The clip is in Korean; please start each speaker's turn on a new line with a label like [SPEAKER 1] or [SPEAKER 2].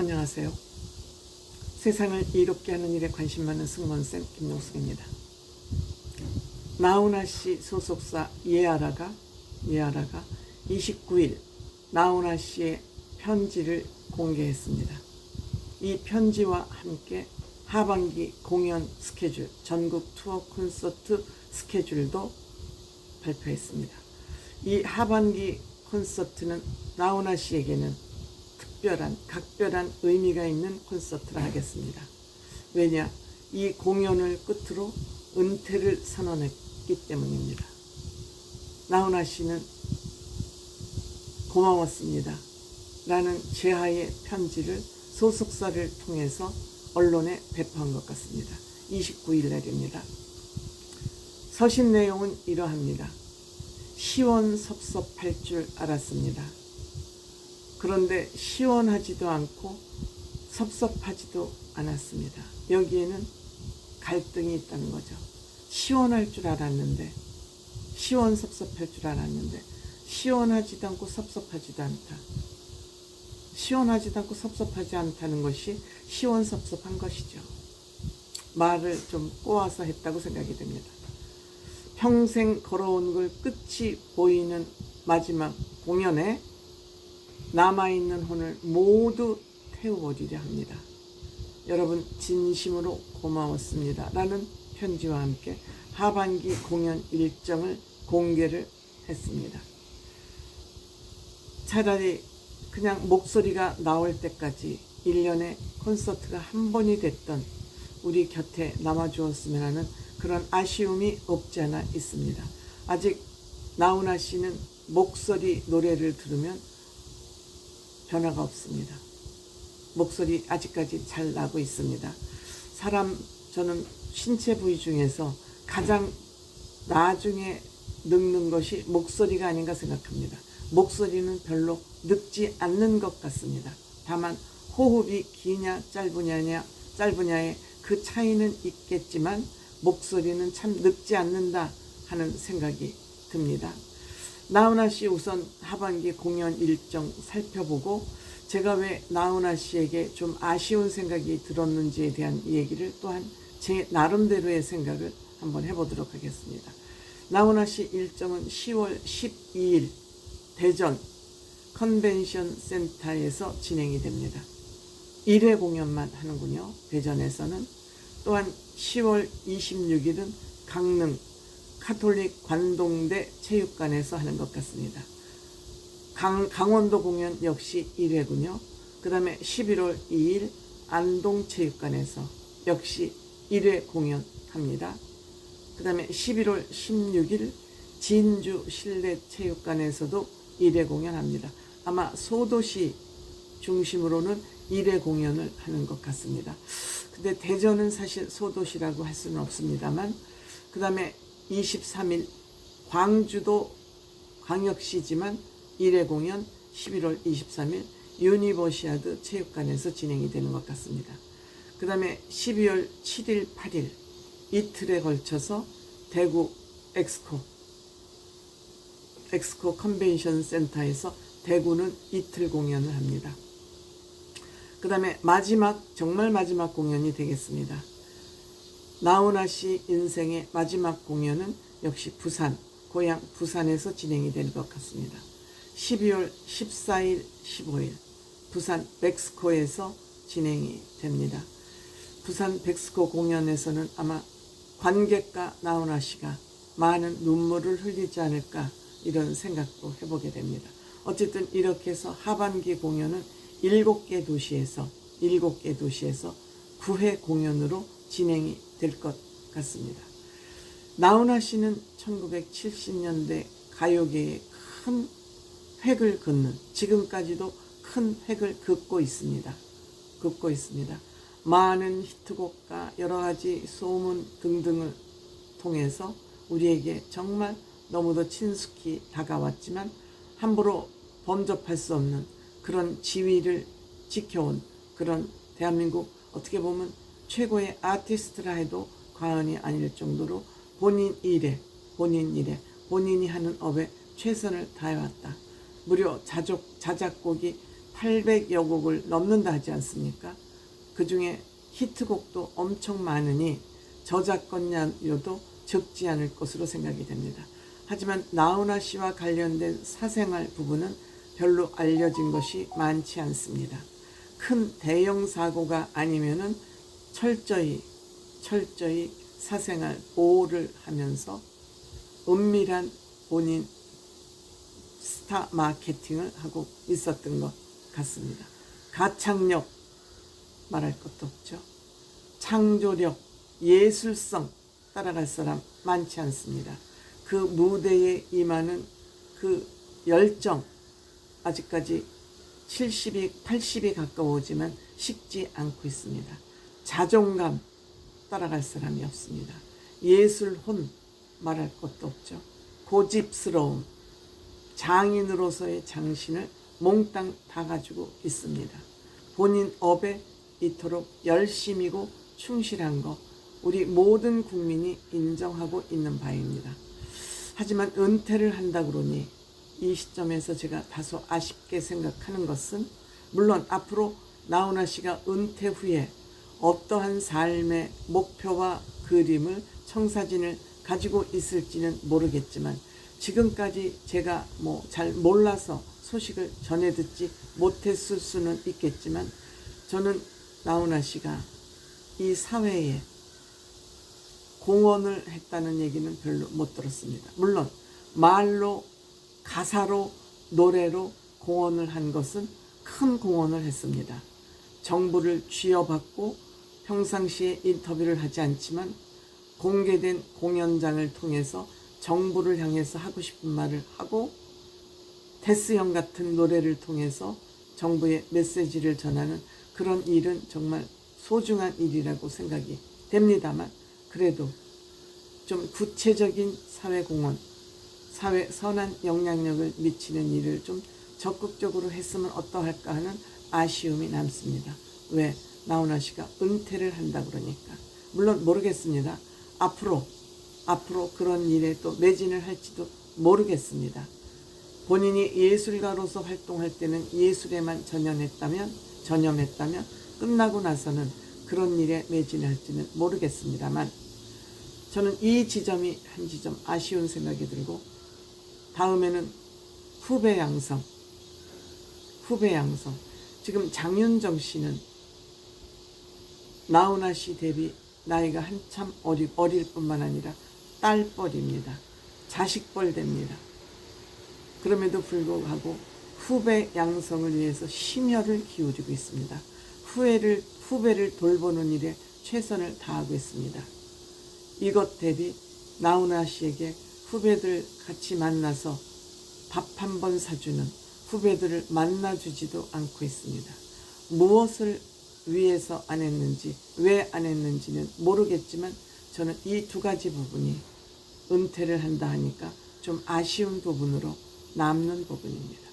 [SPEAKER 1] 안녕하세요. 세상을 이롭게 하는 일에 관심 많은 승무원쌤 김용숙입니다. 나훈아 씨 소속사 예아라가 29일 나훈아 씨의 편지를 공개했습니다. 이 편지와 함께 하반기 공연 스케줄, 전국 투어 콘서트 스케줄도 발표했습니다. 이 하반기 콘서트는 나훈아 씨에게는 각별한 의미가 있는 콘서트라 하겠습니다. 왜냐? 이 공연을 끝으로 은퇴를 선언했기 때문입니다. 나훈아 씨는 고마웠습니다 라는 제하의 편지를 소속사를 통해서 언론에 배포한 것 같습니다. 29일 날입니다. 서신 내용은 이러합니다. 시원섭섭할 줄 알았습니다. 그런데 시원하지도 않고 섭섭하지도 않았습니다. 여기에는 갈등이 있다는 거죠. 시원할 줄 알았는데, 시원섭섭할 줄 알았는데 시원하지도 않고 섭섭하지도 않다. 시원하지도 않고 섭섭하지 않다는 것이 시원섭섭한 것이죠. 말을 좀 꼬아서 했다고 생각이 됩니다. 평생 걸어온 걸 끝이 보이는 마지막 공연에 남아있는 혼을 모두 태워버리려 합니다. 여러분 진심으로 고마웠습니다 라는 편지와 함께 하반기 공연 일정을 공개를 했습니다. 차라리 그냥 목소리가 나올 때까지 1년에 콘서트가 한 번이 됐던 우리 곁에 남아주었으면 하는 그런 아쉬움이 없지 않아 있습니다. 아직 나훈아 씨는 목소리 노래를 들으면 변화가 없습니다. 목소리 아직까지 잘 나고 있습니다. 저는 신체 부위 중에서 가장 나중에 늙는 것이 목소리가 아닌가 생각합니다. 목소리는 별로 늙지 않는 것 같습니다. 다만 호흡이 기냐 짧으냐의 그 차이는 있겠지만 목소리는 참 늙지 않는다 하는 생각이 듭니다. 나훈아 씨 우선 하반기 공연 일정 살펴보고 제가 왜 나훈아 씨에게 좀 아쉬운 생각이 들었는지에 대한 얘기를 또한 제 나름대로의 생각을 한번 해보도록 하겠습니다. 나훈아 씨 일정은 10월 12일 대전 컨벤션 센터에서 진행이 됩니다. 1회 공연만 하는군요. 대전에서는. 또한 10월 26일은 강릉 카톨릭 관동대 체육관에서 하는 것 같습니다. 강원도 공연 역시 1회군요. 그 다음에 11월 2일 안동체육관에서 역시 1회 공연합니다. 그 다음에 11월 16일 진주 실내체육관에서도 1회 공연합니다. 아마 소도시 중심으로는 1회 공연을 하는 것 같습니다. 근데 대전은 사실 소도시라고 할 수는 없습니다만, 그 다음에 23일 광주도 광역시지만 1회 공연 11월 23일 유니버시아드 체육관에서 진행이 되는 것 같습니다. 그 다음에 12월 7일 8일 이틀에 걸쳐서 대구 엑스코 컨벤션 센터에서 대구는 이틀 공연을 합니다. 그 다음에 정말 마지막 공연이 되겠습니다. 나훈아 씨 인생의 마지막 공연은 역시 고향 부산에서 진행이 될 것 같습니다. 12월 14일, 15일 부산 백스코에서 진행이 됩니다. 부산 백스코 공연에서는 아마 관객과 나훈아 씨가 많은 눈물을 흘리지 않을까 이런 생각도 해보게 됩니다. 어쨌든 이렇게 해서 하반기 공연은 7개 도시에서 9회 공연으로 진행이 될 것 같습니다. 나훈아 씨는 1970년대 가요계에 큰 획을 긋는, 지금까지도 큰 획을 긋고 있습니다. 많은 히트곡과 여러 가지 소문 등등을 통해서 우리에게 정말 너무도 친숙히 다가왔지만 함부로 범접할 수 없는 그런 지위를 지켜온 그런 대한민국 어떻게 보면 최고의 아티스트라 해도 과언이 아닐 정도로 본인이 하는 업에 최선을 다해왔다. 무려 자작곡이 800여 곡을 넘는다 하지 않습니까? 그 중에 히트곡도 엄청 많으니 저작권료도 적지 않을 것으로 생각이 됩니다. 하지만 나훈아 씨와 관련된 사생활 부분은 별로 알려진 것이 많지 않습니다. 큰 대형 사고가 아니면은 철저히 사생활 보호를 하면서 은밀한 본인 스타 마케팅을 하고 있었던 것 같습니다. 가창력 말할 것도 없죠. 창조력, 예술성 따라갈 사람 많지 않습니다. 그 무대에 임하는 그 열정, 아직까지 70이 80이 가까워오지만 식지 않고 있습니다. 자존감 따라갈 사람이 없습니다. 예술혼 말할 것도 없죠. 고집스러움, 장인으로서의 장신을 몽땅 다 가지고 있습니다. 본인 업에 이토록 열심이고 충실한 거 우리 모든 국민이 인정하고 있는 바입니다. 하지만 은퇴를 한다 그러니 이 시점에서 제가 다소 아쉽게 생각하는 것은, 물론 앞으로 나훈아 씨가 은퇴 후에 어떠한 삶의 목표와 그림을 청사진을 가지고 있을지는 모르겠지만, 지금까지 제가 잘 몰라서 소식을 전해 듣지 못했을 수는 있겠지만, 저는 나훈아 씨가 이 사회에 공헌을 했다는 얘기는 별로 못 들었습니다. 물론 말로, 가사로, 노래로 공헌을 한 것은 큰 공헌을 했습니다. 정부를 쥐어받고 평상시에 인터뷰를 하지 않지만 공개된 공연장을 통해서 정부를 향해서 하고 싶은 말을 하고, 데스형 같은 노래를 통해서 정부의 메시지를 전하는 그런 일은 정말 소중한 일이라고 생각이 됩니다만, 그래도 좀 구체적인 사회공헌, 사회 선한 영향력을 미치는 일을 좀 적극적으로 했으면 어떠할까 하는 아쉬움이 남습니다. 왜? 나훈아 씨가 은퇴를 한다 그러니까. 물론 모르겠습니다. 앞으로 그런 일에 또 매진을 할지도 모르겠습니다. 본인이 예술가로서 활동할 때는 예술에만 전념했다면 끝나고 나서는 그런 일에 매진할지는 모르겠습니다만, 저는 이 지점이 한 지점 아쉬운 생각이 들고, 다음에는 후배 양성. 지금 장윤정 씨는 나훈아 씨 대비 나이가 한참 어릴 뿐만 아니라 딸뻘입니다. 자식뻘 됩니다. 그럼에도 불구하고 후배 양성을 위해서 심혈을 기울이고 있습니다. 후배를 돌보는 일에 최선을 다하고 있습니다. 이것 대비 나훈아 씨에게 후배들 같이 만나서 밥 한 번 사주는 후배들을 만나주지도 않고 있습니다. 무엇을 위해서 안 했는지, 왜 안 했는지는 모르겠지만, 저는 이 두 가지 부분이 은퇴를 한다 하니까 좀 아쉬운 부분으로 남는 부분입니다.